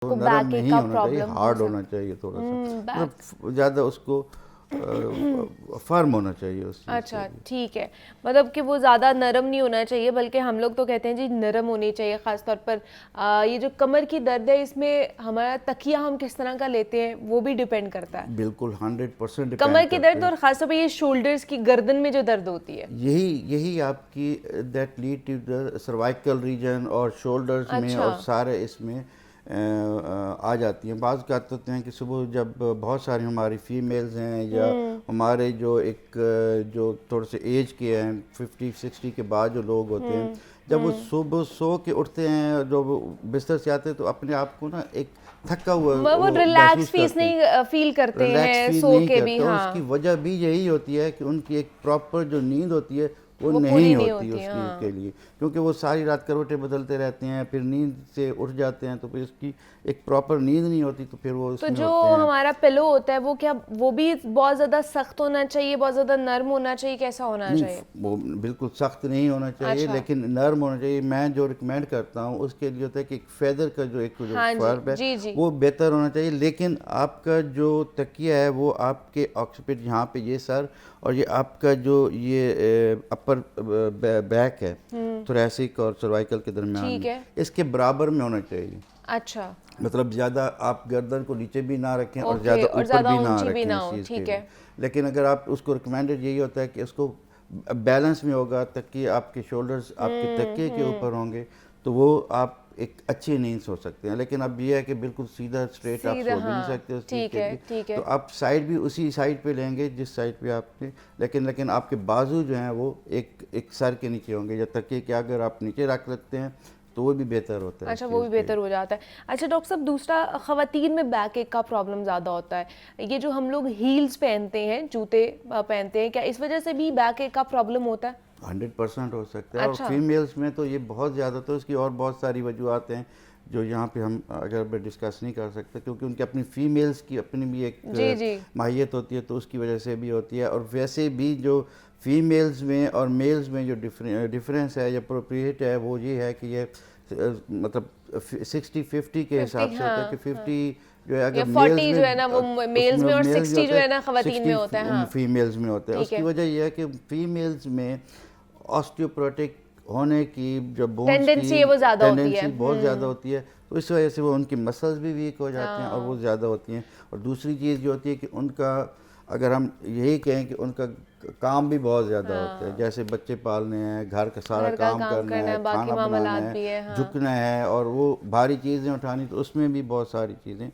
को नरम बैक नहीं का होना चाहिए, प्रॉब्लम हार्ड होना चाहिए थोड़ा सा, मतलब ज़्यादा उसको फर्म होना चाहिए उस चीज़ अच्छा के लिए। ठीक है, मतलब कि वो ज़्यादा नरम नहीं होना चाहिए, बल्कि हम लोग तो कहते हैं जी नरम होनी चाहिए। ख़ास तौर पर ये जो कमर की दर्द है, इसमें हमारा तकिया हम किस तरह का लेते हैं वो भी डिपेंड करता है। बिल्कुल 100% डिपेंड कमर की करता दर्द है। और ख़ास तौर पर ये शोल्डर्स की, गर्दन में जो दर्द होती है। यही यही आपकी that lead to the cervical region और शोल्डर्स में अच्छा। और सारे इसमें आ जाती हैं। बाज़ कहते होते हैं कि सुबह जब बहुत सारी हमारी फीमेल्स हैं या हमारे जो एक जो थोड़े से एज के हैं 50-60 के बाद जो लोग होते हैं, जब वो सुबह सो के उठते हैं, जो वो बिस्तर से आते हैं, तो अपने आप को ना एक थका हुआ वो वो रिलैक्स महसूस फीस करते हैं, नहीं फील करते रिलैक्स हैं फील सो नहीं के भी। करते। और उसकी हाँ, वजह भी यही होती है कि उनकी एक प्रॉपर जो नींद होती है वो वो नहीं पूरी नहीं होती होती। उसकी हाँ, के लिए, क्योंकि वो सारी रात करवटें बदलते रहते हैं, फिर नींद से उठ जाते हैं, तो फिर उसकी एक प्रॉपर नींद नहीं होती, तो फिर वो तो उसमें जो होते हैं। हमारा पिलो होता है वो क्या, वो भी बहुत ज़्यादा सख्त होना चाहिए, बहुत ज़्यादा नर्म होना चाहिए, कैसा होना नहीं, चाहिए? वो बिल्कुल सख्त नहीं होना चाहिए, अच्छा। लेकिन नर्म होना चाहिए। मैं जो रिकमेंड करता हूँ उसके लिए होता है कि एक फेदर का जो हाँ जी, फर्ब है जी जी। वो बेहतर होना चाहिए, लेकिन आपका जो तकिया है वो आपके ऑक्सीपिट यहाँ पे ये सर और ये आपका जो ये अपर बैक है, थोरैसिक और सर्वाइकल के दरमियान ठीक में, है। इसके बराबर में होना चाहिए। अच्छा। मतलब ज़्यादा आप गर्दन को नीचे भी ना रखें और ओके, ज़्यादा और ऊपर ज़्यादा भी ना ऊंची भी रखें ना इस हो, चीज़ के ठीक लिए। है। लेकिन अगर आप उसको रिकमेंडेड यही होता है कि उसको बैलेंस में होगा, तकिए आपके शोल्डर्स आपके तकिए के ऊपर होंगे, तो वो आप एक अच्छी नींद सो सकते हैं। लेकिन अब ये है कि बिल्कुल सीधा स्ट्रेट आप सीधा, सो भी नहीं हाँ, सकते उस चीज़ ठीक के है, लिए, ठीक तो है। आप साइड भी उसी साइड पे लेंगे जिस साइड पे आपने, लेकिन आपके बाजू जो हैं वो एक सर के नीचे होंगे, या तकिए के अगर आप नीचे रख सकते हैं तो वो भी बेहतर होता है इस अच्छा, वो चीज़ भी के बेहतर लिए। हो जाता है। अच्छा डॉक्टर साहब, दूसरा, ख़वातीन में बैक एक का प्रॉब्लम ज़्यादा होता है। ये जो हम लोग हील्स पहनते हैं, जूते पहनते हैं, क्या इस वजह से भी बैक एक का प्रॉब्लम होता है? 100% हो सकता है, और अच्छा। फीमेल्स में तो ये बहुत ज़्यादा, तो इसकी और बहुत सारी वजूहत हैं जो यहाँ पे हम अगर डिस्कस नहीं कर सकते, क्योंकि उनकी अपनी फ़ीमेल्स की अपनी भी एक जी जी। माहियत होती है, तो उसकी वजह से भी होती है। और वैसे भी जो फीमेल्स में और मेल्स में जो डिफरेंस है या अप्रोप्रिएट है वो ये है कि ये मतलब 60-50 के हिसाब 50, से होता है कि हाँ हाँ। 50 जो है या अगर मेल्स 40 जो है में ना वो मेल्स उसमें में, और मेल्स जो 60 होता जो है है ना ख़वातीन में 60 होता है। हाँ, फीमेल्स में होता है। ठीक उसकी है। वजह यह है कि फीमेल्स में ऑस्टियोपोरोटिक होने की, जो बोन्स की टेंडेंसी है वो ज़्यादा होती है। टेंडेंसी बहुत ज़्यादा होती है, तो इस वजह से वो उनकी मसल्स भी वीक हो जाते हैं और वो हाँ। ज़्यादा होती हैं। और दूसरी चीज़ जो होती है कि उनका, अगर हम यही कहें कि उनका काम भी बहुत ज़्यादा होता है, हाँ, जैसे बच्चे पालने हैं, घर का सारा घर का काम काम करना करना है, है, बाकी खाना बनाना मामलात है, भी है। हाँ। झुकना है, और वो भारी चीज़ें उठानी, तो उसमें भी बहुत सारी चीज़ें